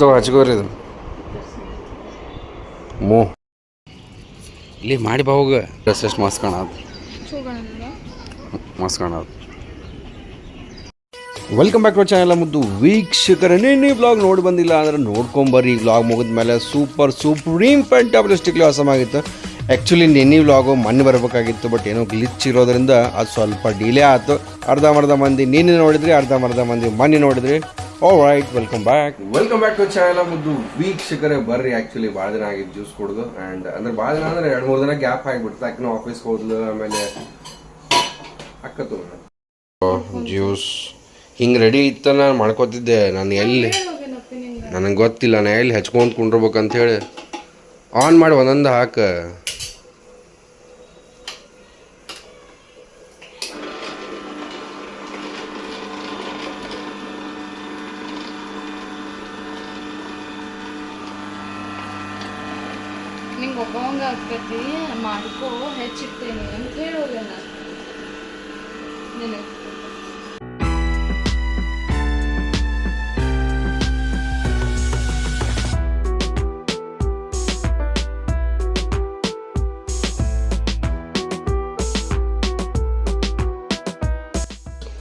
ತಗೋ ಹಚ್ಕೋರಿ ಇದು ಮೂ ಇಲ್ಲಿ ಮಾಡಿ ಬಾ ಹೋಗ ಡ್ರೆಸ್ ಎಷ್ಟು ಮಸ್ತ್ ಕಾಣೋದು ಮಸ್ತ್ ಕಾಣೋದು. ವೆಲ್ಕಮ್ ಬ್ಯಾಕ್ ಟು ಚಾನಲ್ ಮುದ್ದು ವೀಕ್ಷಕರ. ನೀನು ಈ ವ್ಲಾಗ್ ನೋಡಿ ಬಂದಿಲ್ಲ ಅಂದರೆ ನೋಡ್ಕೊಂಬರ್ರಿ. ಈ ವ್ಲಾಗ್ ಮುಗಿದ ಮೇಲೆ ಸೂಪ್ರೀಮ್ ಫ್ಯಾಂಟಾಸ್ಟಿಕ್ಲಿ ಆಸಮ್ ಆಗಿತ್ತು. ಆ್ಯಕ್ಚುಲಿ ನಿನ್ನೆ ವ್ಲಾಗು ಮೊನ್ನೆ ಬರಬೇಕಾಗಿತ್ತು, ಬಟ್ ಏನೋ ಗ್ಲಿಚ್ ಇರೋದ್ರಿಂದ ಅದು ಸ್ವಲ್ಪ ಡಿಲೇ ಆಯಿತು. ಅರ್ಧಂಬರ್ಧ ಮಂದಿ ನಿನ್ನೆ ನೋಡಿದ್ರಿ, ಅರ್ಧಂಬರ್ಧ ಮಂದಿ ಮೊನ್ನೆ ನೋಡಿದ್ರಿ. Right, welcome back to channel ಮುದ್ದು ವೀಕ್ಷಕರೇ. ಬರ್ರಿ, ಆ್ಯಕ್ಚುಲಿ ಭಾಳ ದಿನ ಆಗಿದ್ದು ಜ್ಯೂಸ್ ಕುಡಿದು. ಆ್ಯಂಡ್ ಅಂದ್ರೆ ಭಾಳ ದಿನ ಅಂದರೆ 2-3 ದಿನ ಗ್ಯಾಪ್ ಆಗಿಬಿಡ್ತು. ಯಾಕೆ ಆಫೀಸ್ಗೆ ಹೋದ್ಲು, ಆಮೇಲೆ ಅಕ್ಕತ್ತು ಜ್ಯೂಸ್ ಹಿಂಗೆ ರೆಡಿ ಇತ್ತು. ನಾನು ಮಾಡ್ಕೋತಿದ್ದೆ. ನನಗೆ ಗೊತ್ತಿಲ್ಲ, ನಾನು ಎಲ್ಲಿ ಹಚ್ಕೊಂಡು ಕುಂಡ್ರಬೇಕಂತ ಹೇಳಿ ಆನ್ ಮಾಡಿ ಒಂದೊಂದು ಹಾಕ. ನಿಂಗೆ ಒಬ್ಬವಂಗ ಆಗ್ತೈತಿ, ಮಾಡ್ಕೋ, ಹೆಚ್ಚಿರ್ತೇನೆ ಅಂತ ಹೇಳೋಲ್ಲ ನಾನು ನಿನಗೆ.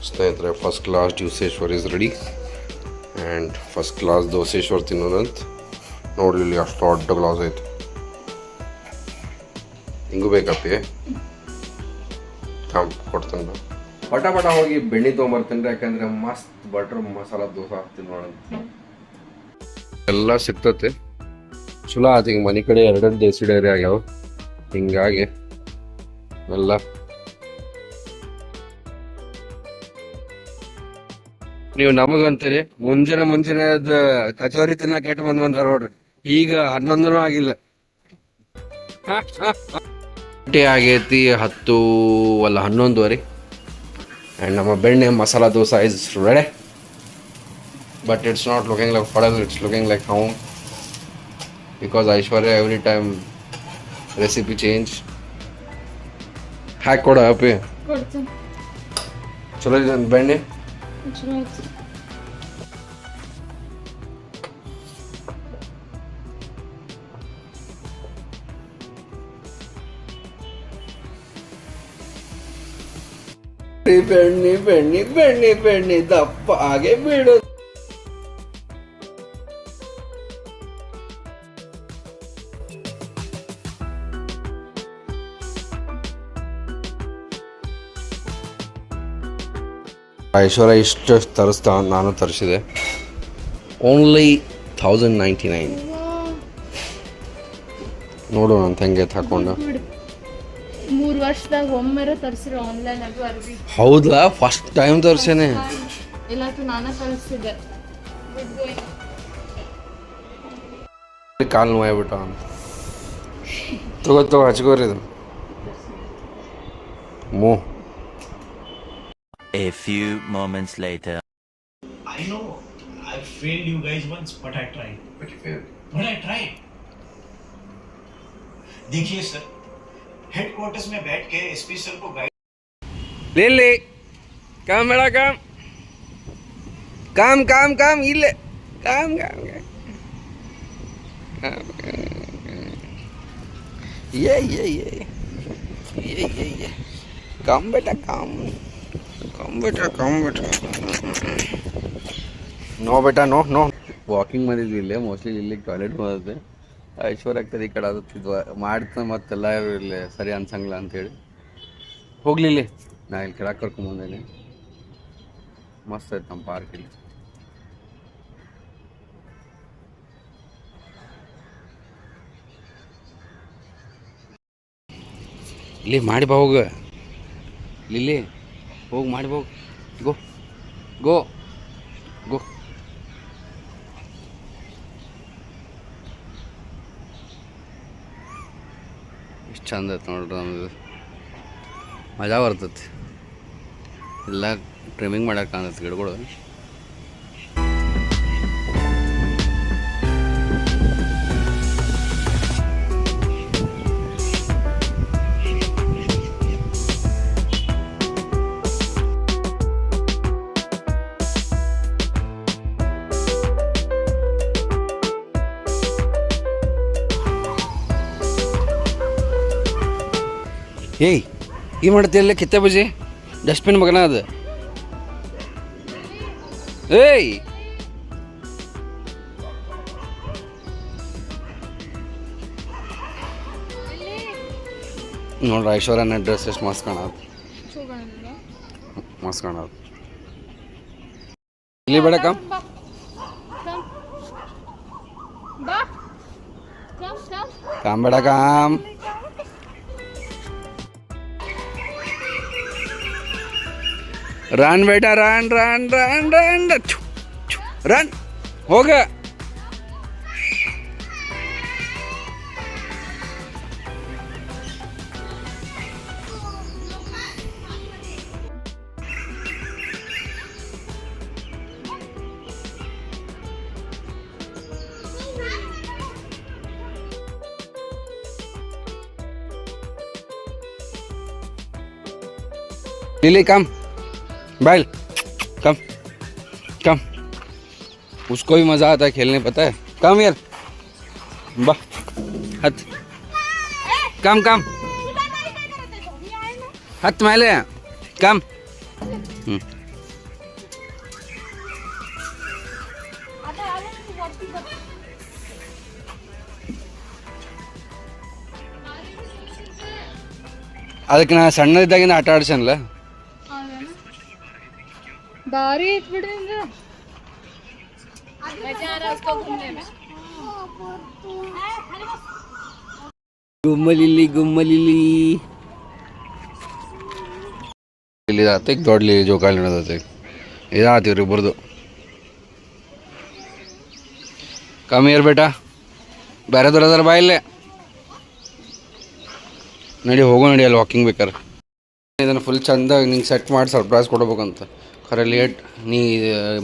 ಸ್ನೇಹಿತರೆ, ಫಸ್ಟ್ ಕ್ಲಾಸ್ ಜ್ಯೂಸೇಶ್ವರ್ is ready. And first class ದೋಸೇಶ್ವರ್ ತಿನ್ನೋದಂತ ನೋಡ್ಲಿ, ಇಲ್ಲಿ ಅಷ್ಟು ದೊಡ್ಡ ಗ್ಲಾಸ್ ಐತೆ. ಹಿಂಗೂ ಬೇಕಪ್ಪಿ, ಕೊಡ್ತಾನೆ. ಪಟ ಹೋಗಿ ಬೆಣ್ಣೆ ತೊಗೊಂಬರ್ತೀನಿ, ಯಾಕಂದ್ರೆ ಮಸ್ತ್ ಬಟ್ರ್ ಮಸಾಲ ದೋಸೆ ಹಾಕ್ತೀನಿ ನೋಡಂತ. ಎಲ್ಲ ಸಿಗ್ತತೆ, ಚಲೋ ಆಯ್ತು. ಹಿಂಗೆ ಮನೆ ಕಡೆ 2 ದೇಸಿ ಡೈರಿ ಆಗ್ಯಾವ, ಹಿಂಗಾಗಿ ಎಲ್ಲ ನೀವು ನಮಗಂತೀರಿ ಮುಂಜಾನೆ ಅದ ಕಚೋರಿ ತಿನ್ನ ಕೆಟ್ಟ ಬಂದಾರ ನೋಡ್ರಿ. ಈಗ 11 ಆಗಿಲ್ಲ, ಆಗೈತಿ 10 ಅಲ್ಲ 11:30. ಆ್ಯಂಡ್ ನಮ್ಮ benne masala dosa is ready. But it's not looking like ಫಡಲ್, it's looking like how, because Aishwarya every time recipe change. ಹಾಕಿ ಕೊಡ ಅಪ್ಪಿ, ಚಲೋ ಇದೆ ಬೆಣ್ಣೆ. ಬೆಣ್ಣೆ ದಪ್ಪ ಹಾಗೆ ಬಿಡು. ಐಶ್ವರ್ಯ ಇಷ್ಟು ತರಿಸ್ತಾ, ನಾನು ತರಿಸಿದೆ. ಓನ್ಲಿ 1099. ನೋಡು ಅಂತ ಹೆಂಗೆ ಹಾಕೊಂಡು. 3 ವರ್ಷದಾಗ ಒಮ್ಮೆರ ತರಿಸಿರೋ ಆನ್ಲೈನ್ ಅದು ಅರ್ಬಿ. ಹೌದಾ, ಫಸ್ಟ್ ಟೈಮ್ ತರಿಸೇನೆ. ಎಲ್ಲಾತು ನಾನೇ ಕಳಿಸ್ತಿದ್ದೆ. ಕಾಲು ನೋವಾಗ್ಬಿಟ್ಟ. ತಗೋ ಹಚ್ಕೋರಿ ಇದು ಮೂ. A few moments later. I know I failed you guys once, but I tried. But you failed. But I tried. देखिए सर, हेडक्वार्टर्स में बैठ के एसपी सर को गाइड. ले काम बेड़ा काम इल्ले काम ये काम बेटा काम ನೋ ಬೇಟಾ ನೋ. ವಾಕಿಂಗ್ ಬಂದಿದ್ವಿ ಇಲ್ಲೇ, ಮೋಸ್ಟ್ಲಿ ಇಲ್ಲಿ ಟಾಯ್ಲೆಟ್ ಹೋಗುತ್ತೆ. ಐಶ್ವರ್ಯ ಆಗ್ತದೆ ಈ ಕಡೆ ಆಗುತ್ತಿದ್ವ ಮಾಡ್ತಾನೆ, ಮತ್ತೆಲ್ಲ ಇಲ್ಲೇ ಸರಿ ಅನ್ಸಂಗಿಲ್ಲ ಅಂತೇಳಿ ಹೋಗ್ಲಿ. ಇಲ್ಲಿ ನಾ ಇಲ್ಲಿ ಕೆಳಗೆ ಕರ್ಕೊಂಬಂದೇನೆ. ಮಸ್ತ್ ಐತೆ ನಮ್ಮ ಪಾರ್ಕ್. ಇಲ್ಲಿ ಮಾಡಿ ಬಾ ಹೋಗ, ಇಲ್ಲಿ ಹೋಗಿ ಮಾಡಿ ಬಾ. ಗೋ ಎಷ್ಟು ಚಂದ ಐತೆ ನೋಡ್ರಿ. ನಮ್ದು ಮಜಾ ಬರ್ತೈತಿ. ಎಲ್ಲ ಟ್ರಿಮ್ಮಿಂಗ್ ಮಾಡಕ್ಕೆ ಕಾಣತ್ತೆ ಗಿಡಗಳು. ಏಯ್ ಈ ಮಾಡ್ತಿಲ್ಲ ಕಿತ್ತೆ ಬಜಿ ಡಸ್ಟ್ಬಿನ್ ಮಗನ ಅದು ಏಯ್ ನೋಡ್ರಿ ಐಶ್ವರ್ಯನ ಡ್ರೆಸ್ ಎಷ್ಟು ಮಸ್ತ್ ಕಾಣೋದು ಮಸ್ತ್ ಕಾಣೋದು ಇಲ್ಲಿ ಬೇಡ ಕಮ್ काम बेटा काम रन बेटा run run run run run हो गया लिली कम बैल कम कम उसको भी मज़ा आता है खेलने पता है कम यार बा हथ कम कम हथ मैले कम ಅದಕ್ಕೆ ನಾ ಸಣ್ಣದಿದ್ದಾಗಿಂದ ಆಟ ಆಡ್ಸನ್ಲ भारी बिड़ेंगे गुम्मलिली गुम्मलिली ಇಲ್ಲಿ ಆತ ದೊಡ್ಡಲಿ ಜೋಕಾಲಿ ನಡೆದೈತೆ ಇದಾತಿವ್ರಿ ಇಬ್ಬರದು ಕಮ್ಮಿ ಇರ್ ಬೇಟ ಬೇರೆದವ್ರು ಅದಾರ ಬಾ ಇಲ್ಲೇ ನಡಿ ಹೋಗೋ ನಡಿ ಅಲ್ಲಿ ವಾಕಿಂಗ್ ಬೇಕಾರೆ ಇದನ್ನು ಫುಲ್ ಚಂದ ನಿಂಗೆ ಸೆಟ್ ಮಾಡಿ ಸರ್ಪ್ರೈಸ್ ಕೊಡ್ಬೇಕಂತ ಖರೆ ಲೇಟ್ ನೀ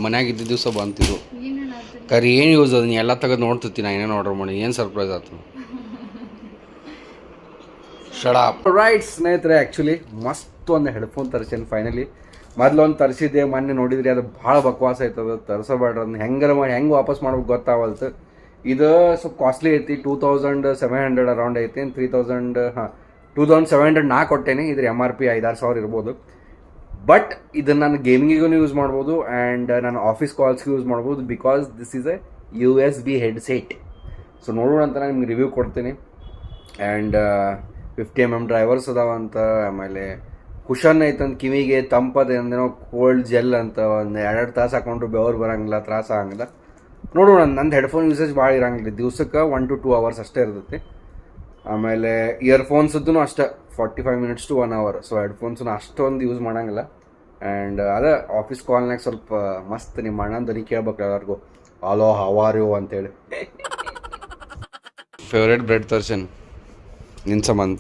ಮನ್ಯಾಗ ಇದ್ದಿದ್ದ ದಿವಸ ಬಂತಿದ್ದು ಖರೆ ಏನು ಯೂಸ್ ಅದು ನೀ ಎಲ್ಲ ತೆಗೆದು ನೋಡ್ತಿರ್ತೀನಿ ನಾ ಏನೇನು ಆರ್ಡರ್ ಮಾಡಿ ಏನು ಸರ್ಪ್ರೈಸ್ ಆಯ್ತು ಶಡಾಪ್ ರೈಟ್ ಸ್ನೇಹಿತರೆ ಆ್ಯಕ್ಚುಲಿ ಮಸ್ತ್ ಒಂದು ಹೆಡ್ಫೋನ್ ತರಿಸೇನೆ ಫೈನಲಿ ಮೊದಲೊಂದು ತರಿಸಿದ್ದೆ ಮೊನ್ನೆ ನೋಡಿದ್ರಿ ಅದು ಭಾಳ ಬಕ್ವಾಸ ಆಯ್ತದ ತರಿಸಬೇಡ್ರಿ ಅದನ್ನ ಹೆಂಗಾರ ಮಾಡಿ ಹೆಂಗೆ ವಾಪಸ್ ಮಾಡ್ಬೇಕು ಗೊತ್ತಾವಲ್ತು ಇದು ಸ್ವಲ್ಪ ಕಾಸ್ಟ್ಲಿ ಐತಿ 2700 ಅರೌಂಡ್ ಐತಿ 3000 ಹಾಂ 2700 ನಾ ಕೊಟ್ಟೇನೆ ಇದ್ರ MRP 5,000 ಇರ್ಬೋದು ಬಟ್ ಇದನ್ನು ನಾನು ಗೇಮಿಂಗಿಗೂ ಯೂಸ್ ಮಾಡ್ಬೋದು ಆ್ಯಂಡ್ ನಾನು ಆಫೀಸ್ ಕಾಲ್ಸ್ಗೂ ಯೂಸ್ ಮಾಡ್ಬೋದು because this is A USB headset so ನೋಡೋಣ ಅಂತ ನಾನು ನಿಮ್ಗೆ ರಿವ್ಯೂ ಕೊಡ್ತೀನಿ ಆ್ಯಂಡ್ 50mm ಡ್ರೈವರ್ಸ್ ಅದಾವಂತ ಆಮೇಲೆ ಕುಷನ್ ಐತಂತ ಕಿವಿಗೆ ತಂಪದ ಅಂದೇನೋ ಕೋಲ್ಡ್ ಜೆಲ್ ಅಂತ ಒಂದು 2 ತಾಸು ಹಾಕೊಂಡ್ರು ಬೆವರು ಬರೋಂಗಿಲ್ಲ ತ್ರಾಸ ಆಗಂಗಿಲ್ಲ ನೋಡೋಣ ನಂದು ಹೆಡ್ಫೋನ್ ಯೂಸೇಜ್ ಭಾಳ ಇರಂಗಿಲ್ಲ ದಿವ್ಸಕ್ಕೆ 1 to 2 hours ಅಷ್ಟೇ ಇರ್ತೈತಿ ಆಮೇಲೆ ಇಯರ್ಫೋನ್ಸದ್ದು ಅಷ್ಟೇ 45 minutes to 1 hour ಸೊ ಹೆಡ್ಫೋನ್ಸನ್ನು ಅಷ್ಟೊಂದು ಯೂಸ್ ಮಾಡೋಂಗಿಲ್ಲ ಆ್ಯಂಡ್ ಅದೇ ಆಫೀಸ್ ಕಾಲ್ನಾಗ ಸ್ವಲ್ಪ ಮಸ್ತ್ ನಿಮ್ಮ ಅಣ್ಣನ ಧ್ವನಿ ಕೇಳ್ಬೇಕು ಎಲ್ಲರಿಗೂ ಹಲೋ ಹವಾರ್ ಯು ಅಂತೇಳಿ ಫೇವ್ರೇಟ್ ಬ್ರೆಡ್ ತರ್ಸನ್ ನಿನ್ನ ಸಂಬಂಧ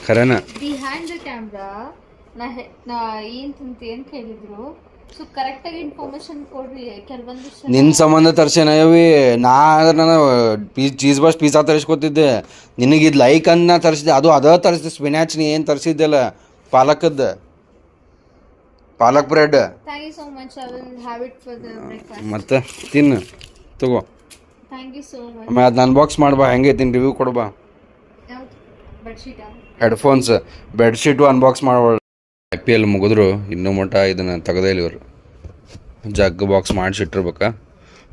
ಖರೇನಾ ಬಿಹೈಂಡ್ ದ ಕ್ಯಾಮ್ರಾ ನಾ ಏನು ಕೇಳಿದ್ರು ಸೊ ಕರೆಕ್ಟಾಗಿ ಇನ್ಫಾರ್ಮೇಶನ್ ಕೊಡ್ರಿ ಕೆಲವೊಂದಿಷ್ಟು ನಿನ್ನ ಸಂಬಂಧ ತರ್ಸೇನವಿ ನಾನು ಚೀಸ್ ಬಸ್ ಪಿಜ್ಜಾ ತರಿಸ್ಕೊತಿದ್ದೆ ನಿನಗಿದು ಲೈಕ್ ಅನ್ನ ತರಿಸಿದೆ ಅದು ಅದ ತರಿಸಿದೆ ಸ್ಪಿನಾಚ್ ನೀ ಏನು ತರಿಸಿದ್ದೆಲ್ಲ ಪಾಲಕದ್ದು palak bread thank you so much I will have it for the breakfast ಮತ್ತೆ ತಿನ್ನು ತಗೋ ಥ್ಯಾಂಕ್ ಯು ಸೋ ಮಚ್ ಆಮೇಲೆ ಅದು ಅನ್ಬಾಕ್ಸ್ ಮಾಡ್ಬಾ ಹೆಂಗೆ ತಿನ್ ರಿವ್ಯೂ ಕೊಡ್ಬಾ ಯಾವ್ದು ಬೆಡ್ಶೀಟ್ ಹೆಡ್ಫೋನ್ಸ್ ಬೆಡ್ಶೀಟು ಅನ್ಬಾಕ್ಸ್ ಮಾಡ್ಬಾರ್ದು IPL ಮುಗಿದ್ರು ಇನ್ನೂ ಮಟ್ಟ ಇದನ್ನು ತೆಗೆದೇ ಇಲ್ಲ ಇವರು ಜಗ್ ಬಾಕ್ಸ್ ಮಾಡಿಸಿಟ್ಟಿರ್ಬೇಕಾ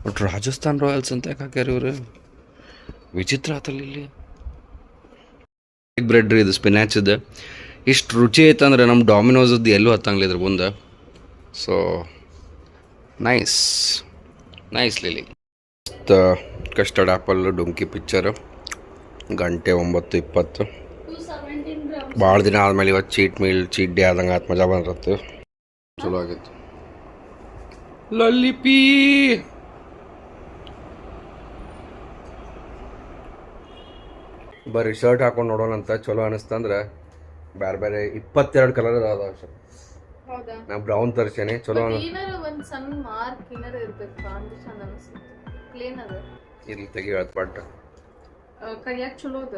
ಬಟ್ ರಾಜಸ್ಥಾನ್ ರಾಯಲ್ಸ್ ಅಂತ ಯಾಕೆ ಹಾಕ್ಯಾರ ಇವರು ವಿಚಿತ್ರ ಆತಲ್ಲ ಇಲ್ಲಿ ಬ್ರೆಡ್ ರೀ ಇದು ಸ್ಪಿನಾಚದ್ದು ಇಷ್ಟು ರುಚಿ ಐತಂದ್ರೆ ನಮ್ಮ ಡಾಮಿನೋಸದ್ದು ಎಲ್ಲೂ ಹತ್ತಂಗಿಲ್ಲ ಇದ್ರ ಮುಂದೆ so nice nice Lily custard apple donkey picture ಗಂಟೆ 9:20 ಭಾಳ ದಿನ ಆದಮೇಲೆ ಇವತ್ತು ಚೀಟ್ ಡೇ ಆದಂಗೆ ಆತು ಮಜಾ ಬಂದಿರುತ್ತೆ ಚಲೋ ಆಗಿತ್ತು ಲಲ್ಲಿಪಿ ಬರ್ರಿ ಶರ್ಟ್ ಹಾಕೊಂಡು ನೋಡೋಣ ಅಂತ ಚಲೋ ಅನಿಸ್ತಂದ್ರೆ ಬೇರೆ ಬೇರೆ 22 ಕಲರ್ ಅದಾವ ಸರ್ ಹೌದಾ ನಾ ಬ್ರೌನ್ ತರ್ಸೇನೆ ಚಲೋ ಏನಾರ ಒಂದು ಸಣ್ಣ ಮಾರ್ಕ್ ಏನಾರ ಇರ್ಬೇಕು ಅಂದ್ರೆ ಚಂದ ಅನಿಸುತ್ತೆ ಪ್ಲೇನ್ ಅದ ಇಲ್ಲಿ ತೆಗಿ ಹೇಳ್ತು ಬಟ್ ಕೈಯಾಗ ಚಲೋ ಅದ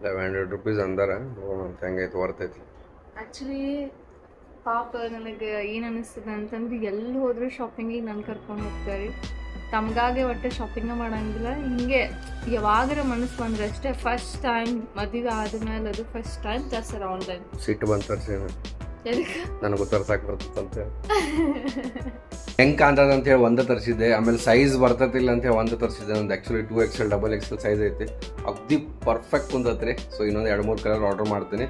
1100 rupees ಅಂದಾರ ನೋಡೋಣ ಅಂತ ಹೆಂಗೈತೆ ಬರ್ತೈತಿ ಆ್ಯಕ್ಚುಲಿ ಪಾಪ ನನಗೆ ಏನು ಅನಿಸ್ತದೆ ಅಂತಂದ್ರೆ ಎಲ್ಲಿ ಹೋದರೂ ಶಾಪಿಂಗಿಗೆ ನಾನು ಕರ್ಕೊಂಡು ಹೋಗ್ತಾರೆ ತಮ್ಗಾಗೆ ಒಟ್ಟೆ ಶಾಪಿಂಗ್ ಮಾಡಂಗಿಲ್ಲ. ಹಿಂಗೆ ಯಾವಾಗರ ಮನಸ್ಸು ಬಂದ್ರೆ ಅಷ್ಟೇ. ಫಸ್ಟ್ ಟೈಮ್ ಮದುವೆ ಆದ್ಮೇಲೆ ಅದು ಫಸ್ಟ್ ಟೈಮ್ ತರ್ಸಾರ ಆನ್ಲೈನ್. ಸಿಟ್ಟು ಬಂದು ತರಿಸಿ ಎದಕ್ಕೆ ನನಗೂ ತರ್ಸಕ್ಕೆ ಬರ್ತದಂತ ಹೆಂಗೆ ಕಾಣ್ತದ ಅಂತೇಳಿ ಒಂದೇ ತರಿಸಿದ್ದೆ. ಆಮೇಲೆ ಸೈಜ್ ಬರ್ತತಿಲ್ಲ ಅಂತೇಳಿ ಒಂದೇ ತರಿಸಿದ್ದೆ. ಒಂದು ಆ್ಯಕ್ಚುಲಿ 2XL XXL ಸೈಜ್ ಐತಿ, ಅಗ್ದಿ ಪರ್ಫೆಕ್ಟ್ ಕುಂದತ್ರಿ. ಸೊ ಇನ್ನೊಂದು 2-3 ಕಲರ್ ಆರ್ಡರ್ ಮಾಡ್ತೀನಿ.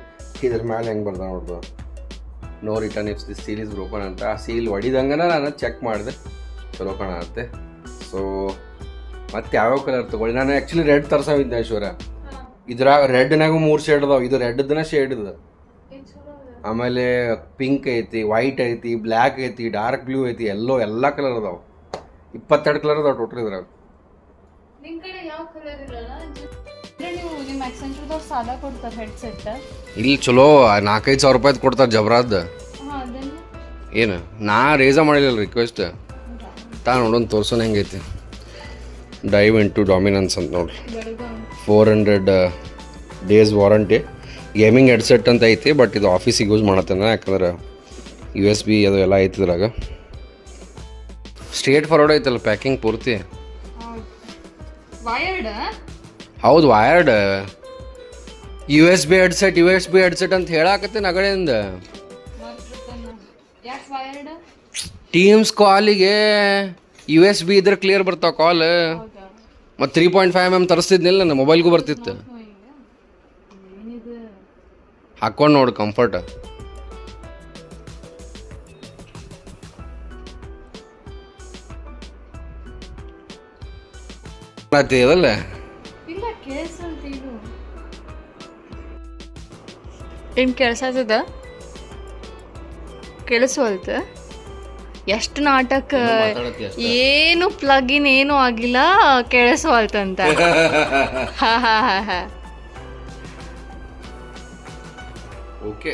ಇದ್ರ ಮೇಲೆ ಹೆಂಗೆ ಬರ್ದ ನೋಡ್ದು, no return if this seal is broken ಅಂತ. ಆ ಸೀಲ್ ಹೊಡಿದಂಗನ ನಾನು ಚೆಕ್ ಮಾಡಿದೆ, ಚಲೋ ಕಾಣತ್ತೆ. ಸೊ ಮತ್ತೆ ಯಾವ್ಯಾವ ಕಲರ್ ತೊಗೊಳ್ಳಿ. ನಾನು ಆ್ಯಕ್ಚುಲಿ ರೆಡ್ ತರ್ಸಾವಿದ್ದೆ ಐಶ್ವರ್ಯ. ಇದ್ರಾಗ ರೆಡ್ನಾಗೂ 3 ಶೇಡ್ ಅದಾವೆ. ಇದು ರೆಡ್ದನ ಶೇಡ್ ಇದೆ. ಆಮೇಲೆ ಪಿಂಕ್ ಐತಿ, ವೈಟ್ ಐತಿ, ಬ್ಲ್ಯಾಕ್ ಐತಿ, ಡಾರ್ಕ್ ಬ್ಲೂ ಐತಿ, ಎಲ್ಲೋ ಎಲ್ಲ ಕಲರ್ ಅದಾವೆ. 22 ಕಲರ್ ಅದಾವೆ ಟೋಟಲ್ ಇದ್ರಾಗ. ನಿಮ್ಮ ಕಡೆ ಯಾವ ಕಲರ್ ಇರಲ್ಲ? ನೀವು ನಿಮ್ಮ ಆಕ್ಸೆಂಚರ್ದವ್ರು ಸಾದಾ ಕೊಡ್ತಾರೆ ಹೆಡ್ಸೆಟ್. ಇಲ್ಲಿ ಚಲೋ 4-5 ಸಾವಿರ ರೂಪಾಯಿ ಕೊಡ್ತಾರೆ ಜಬ್ರಾದ್. ಅದನ್ನು ಏನು ನಾ ರೇಸ ಮಾಡಿಲ್ಲ ರಿಕ್ವೆಸ್ಟ್. ತಾ ನೋಡೋಣ ತೋರ್ಸೋಣ ಹೆಂಗೈತಿ. ಡೈವ್ ಇಂಟು ಡಾಮಿನನ್ಸ್ ಅಂತ ನೋಡ್ರಿ. 400 ಡೇಸ್ ವಾರಂಟಿ. ಗೇಮಿಂಗ್ ಹೆಡ್ಸೆಟ್ ಅಂತ ಐತಿ, ಬಟ್ ಇದು ಆಫೀಸಿಗೆ ಯೂಸ್ ಮಾಡತ್ತೇನೆ. ಯಾಕಂದ್ರೆ USB ಅದು ಎಲ್ಲ ಐತಿ ಇದ್ರಾಗ. ಸ್ಟ್ರೇಟ್ ಫಾರ್ವರ್ಡ್ ಐತಲ್ಲ ಪ್ಯಾಕಿಂಗ್ ಪೂರ್ತಿ. ವೈರ್ಡ್ ಹೌದು, ವಯರ್ಡ್ USB ಹೆಡ್ಸೆಟ್ ಅಂತ ಹೇಳಾಕತ್ತೇನೆ ಅಗಡೆಯಿಂದ. ಯಾಕೆ ವೈರ್ಡ್? ಟೀಮ್ಸ್ ಕಾಲಿಗೆ USB ಇದ್ರೆ ಕ್ಲಿಯರ್ ಬರ್ತಾವ ಕಾಲ್. ಮತ್ತು 3.5mm ತರಿಸ್ತಿದ್ನಿಲ್ಲ, ನನ್ನ ಮೊಬೈಲ್ಗೂ ಬರ್ತಿತ್ತು. ಹಾಕ್ಕೊಂಡು ನೋಡು ಕಂಫರ್ಟ್. ಅದಲ್ಲ ಇಲ್ಲ ಕೇಳಿಸಲ್ತಿ ಇದು. ಏನು ಕೇಳಿಸದ? ಕೇಳಿಸುವಲ್ತ? ಎಷ್ಟು ನಾಟಕ, ಏನು ಪ್ಲಗ್ ಇನ್ ಏನೂ ಆಗಿಲ್ಲ, ಕೇಳಿಸುವಲ್ತಂತ. ಹಾ ಹಾ ಹಾ ಹಾ ಓಕೆ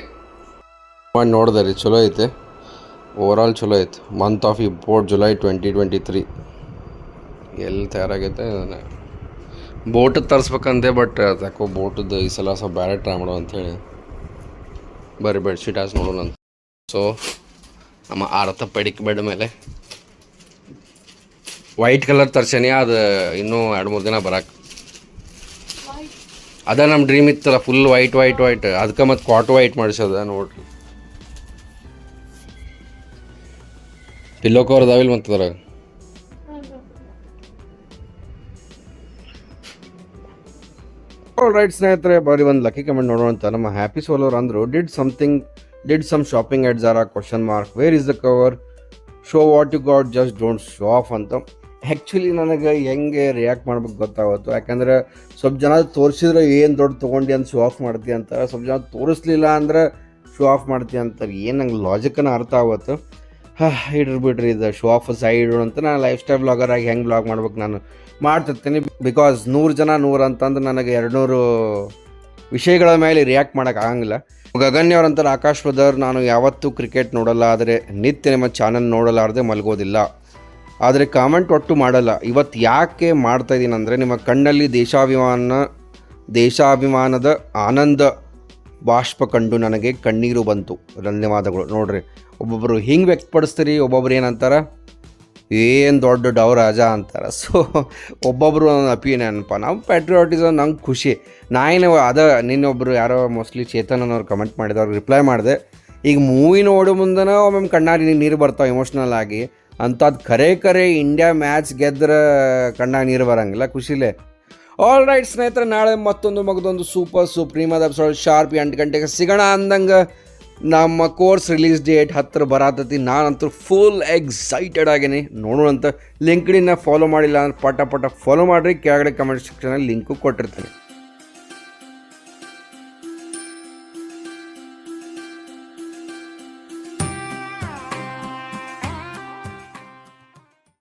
ಮಾಡಿ ನೋಡಿದೆ ರೀ, ಚಲೋ ಐತೆ. ಓವರಾಲ್ ಚಲೋ ಐತೆ. Month of import July 2023. ಎಲ್ಲಿ ತಯಾರಾಗೈತೆ ಬೋಟ್ ತರಿಸ್ಬೇಕಂತೆ, ಬಟ್ ಯಾಕೋ ಬೋಟದ್ದು ಈ ಸಲ ಸ್ವಲ್ಪ ಬೇರೆ ಟ್ರೈ ಮಾಡೋ ಅಂಥೇಳಿ. ಬರ್ರಿ ಬೆಡ್ಶೀಟ್ ಹಾಸ್ ನೋಡೋಣ ಅಂತ. ಸೊ ನಮ್ಮ ಆರತ ಪಡಿಕೆ ಬೆಡ್ ಮೇಲೆ ವೈಟ್ ಕಲರ್ ತರ್ಸೇನಿ. ಅದು ಇನ್ನೂ 2-3 ದಿನ ಬರಕ್ಕೆ. ಅದ ನಮ್ಮ ಡ್ರೀಮ್ ಇತ್ತಲ್ಲ, ಫುಲ್ ವೈಟ್ ಅದಕ್ಕೆ ಮತ್ತು ಕಾಟು ವೈಟ್ ಮಾಡಿಸೋದ ನೋಡ್ರಿ. ಪಿಲ್ಲೋ ಕವರ್ ಅದಾವಿಲ್ಲ ಮತ್ತು ಅದ್ರಾಗ. ರೈಟ್ ಸ್ನೇಹಿತರೆ, ಬಾರಿ ಒಂದು ಲಕ್ಕಿ ಕಮೆಂಟ್ ನೋಡೋಣ ಅಂತ. ನಮ್ಮ ಹ್ಯಾಪಿ ಸೋಲೋರ್ ಅಂದರು, did some shopping at Zara ? Where is the cover? Show what you got, just don't show off ಅಂತ. ಆ್ಯಕ್ಚುಲಿ ನನಗೆ ಹೆಂಗೆ ರಿಯಾಕ್ಟ್ ಮಾಡ್ಬೇಕು ಗೊತ್ತಾಗುತ್ತೆ. ಯಾಕಂದ್ರೆ ಸ್ವಲ್ಪ ಜನ ತೋರಿಸಿದ್ರೆ ಏನು ದೊಡ್ಡ ತೊಗೊಂಡು ಅಂತ ಶೋ ಆಫ್ ಮಾಡ್ತೀವಿ ಅಂತ, ಸ್ವಲ್ಪ ಜನ ತೋರಿಸ್ಲಿಲ್ಲ ಅಂದ್ರೆ ಶೋ ಆಫ್ ಮಾಡ್ತೀವಿ ಅಂತಾರೆ. ಏನು ನಂಗೆ ಲಾಜಿಕನ್ನ ಅರ್ಥ ಆಗುತ್ತೆ. ಬಿಡ್ರಿ ಇದು ಶೋ ಆಫ್ ಸೈಡು ಅಂತ. ನಾನು ಲೈಫ್ ಸ್ಟೈಲ್ ಬ್ಲಾಗರ್ ಆಗಿ ಹೆಂಗೆ ಬ್ಲಾಗ್ ಮಾಡ್ಬೇಕು ನಾನು ಮಾಡ್ತಿರ್ತೀನಿ. ಬಿಕಾಸ್ 100 ಜನ 100 ಅಂತಂದ್ರೆ ನನಗೆ 200 ವಿಷಯಗಳ ಮೇಲೆ ರಿಯಾಕ್ಟ್ ಮಾಡೋಕೆ ಆಗಂಗಿಲ್ಲ. ಗಗನ್ಯವ್ರಂತಾರೆ, ಆಕಾಶ್ ಬ್ರದರ್, ನಾನು ಯಾವತ್ತೂ ಕ್ರಿಕೆಟ್ ನೋಡಲ್ಲ, ಆದರೆ ನಿತ್ಯ ನಿಮ್ಮ ಚಾನಲ್ ನೋಡಲಾರದೆ ಮಲಗೋದಿಲ್ಲ, ಆದರೆ ಕಾಮೆಂಟ್ ಒಟ್ಟು ಮಾಡಲ್ಲ. ಇವತ್ತು ಯಾಕೆ ಮಾಡ್ತಾಯಿದ್ದೀನಿ ಅಂದರೆ, ನಿಮ್ಮ ಕಣ್ಣಲ್ಲಿ ದೇಶಾಭಿಮಾನದ ಆನಂದ ಬಾಷ್ಪ ಕಂಡು ನನಗೆ ಕಣ್ಣೀರು ಬಂತು. ಧನ್ಯವಾದಗಳು. ನೋಡ್ರಿ, ಒಬ್ಬೊಬ್ಬರು ಹಿಂಗೆ ವ್ಯಕ್ತಪಡಿಸ್ತೀರಿ, ಒಬ್ಬೊಬ್ರು ಏನಂತಾರೆ, ಏನು ದೊಡ್ಡ ಡವ್ ರಾಜ ಅಂತಾರೆ. ಸೊ ಒಬ್ಬೊಬ್ಬರು ಒಂದು ಒಪಿನಿಯನ್ಪ. ನಾವು ಪ್ಯಾಟ್ರಿಯಾಟಿಸಮ್ ನಂಗೆ ಖುಷಿ. ನಿನ್ನೊಬ್ಬರು ಯಾರೋ ಮೋಸ್ಟ್ಲಿ ಚೇತನ್ ಅನ್ನೋರು ಕಮೆಂಟ್ ಮಾಡಿದವ್ರು ರಿಪ್ಲೈ ಮಾಡಿದೆ. ಈಗ ಮೂವಿ ನೋಡೋ ಮುಂದೆನೋ ಒಮ್ಮೊಮ್ಮೆ ಕಣ್ಣಾಗಿ ನೀರು ಬರ್ತಾವೆ ಎಮೋಷ್ನಲ್ ಆಗಿ. ಅಂಥದ್ದು ಕರೆ ಇಂಡಿಯಾ ಮ್ಯಾಚ್ ಗೆದ್ರೆ ಕಣ್ಣಾಗ ನೀರು ಬರೋಂಗಿಲ್ಲ, ಖುಷಿಲೇ. ಆಲ್ ರೈಟ್ ಸ್ನೇಹಿತರೆ, ನಾಳೆ ಮಗದೊಂದು ಸೂಪರ್ ಸುಪ್ರೀಮಾದ ಎಪಿಸೋಡ್ ಶಾರ್ಪ್ 8 ಗಂಟೆಗೆ ಸಿಗೋಣ ಅಂದಂಗೆ. ನಮ್ಮ ಕೋರ್ಸ್ ರಿಲೀಸ್ ಡೇಟ್ ಹತ್ತಿರ ಬರತೈತಿ. ನಾನಂತೂ ಫುಲ್ ಎಕ್ಸೈಟೆಡ್ ಆಗೀನಿ. ನೋಡೋಣ ಅಂತ. ಲಿಂಕ್ಡಿನ್ನ ಫಾಲೋ ಮಾಡಿಲ್ಲ ಅಂದ್ರೆ ಪಟ ಫಾಲೋ ಮಾಡಿರಿ. ಕೆಳಗಡೆ ಕಮೆಂಟ್ ಸೆಕ್ಷನಲ್ಲಿ ಲಿಂಕು ಕೊಟ್ಟಿರ್ತೀನಿ.